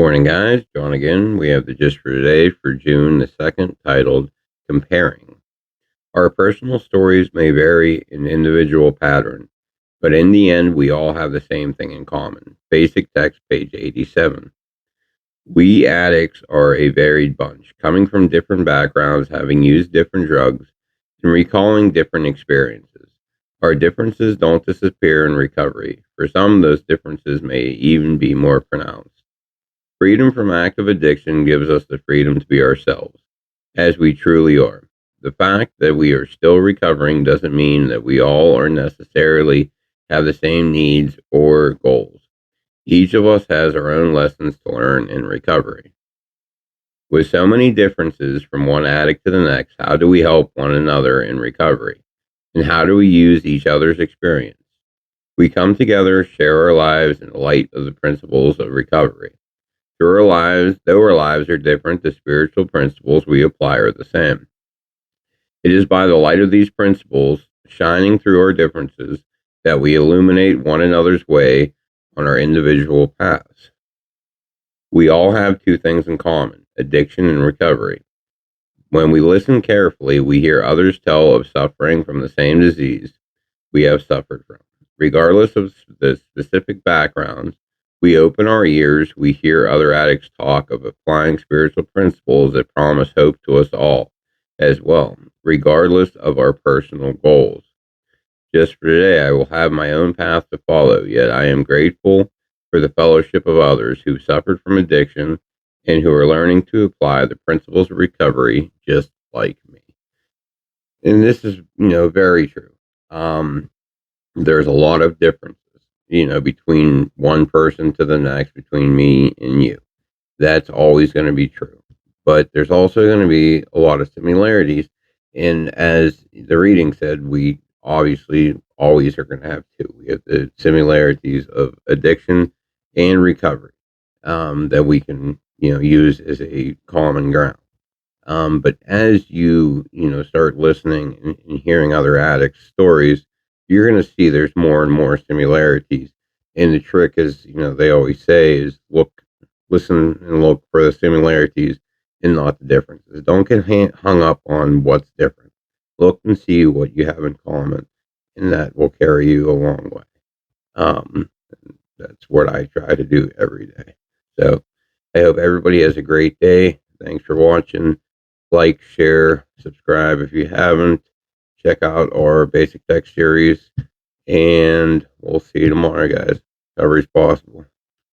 Morning, guys. John again. We have the gist for today for June the 2nd, titled Comparing. Our personal stories may vary in individual pattern, but in the end, we all have the same thing in common. Basic text, page 87. We addicts are a varied bunch, coming from different backgrounds, having used different drugs, and recalling different experiences. Our differences don't disappear in recovery. For some, those differences may even be more pronounced. Freedom from active addiction gives us the freedom to be ourselves, as we truly are. The fact that we are still recovering doesn't mean that we all are necessarily have the same needs or goals. Each of us has our own lessons to learn in recovery. With so many differences from one addict to the next, how do we help one another in recovery? And how do we use each other's experience? We come together, share our lives in light of the principles of recovery. Though our lives are different, the spiritual principles we apply are the same. It is by the light of these principles, shining through our differences, that we illuminate one another's way on our individual paths. We all have two things in common: addiction and recovery. When we listen carefully, we hear others tell of suffering from the same disease we have suffered from. Regardless of the specific backgrounds, we open our ears, we hear other addicts talk of applying spiritual principles that promise hope to us all as well, regardless of our personal goals. Just for today, I will have my own path to follow, yet I am grateful for the fellowship of others who suffered from addiction and who are learning to apply the principles of recovery just like me. And this is, very true. There's a lot of differences, between one person to the next, between me and you. That's always going to be true. But there's also going to be a lot of similarities. And as the reading said, we obviously always are going to have two. We have the similarities of addiction and recovery that we can, use as a common ground. But as you start listening and hearing other addicts' stories, you're going to see there's more and more similarities. And the trick is, they always say is listen and look for the similarities and not the differences. Don't get hung up on what's different. Look and see what you have in common, and that will carry you a long way. Um, that's what I try to do every day. So I hope everybody has a great day. Thanks for watching. Like, share, subscribe if you haven't. Check out our basic text series, and we'll see you tomorrow, guys. Recovery's possible.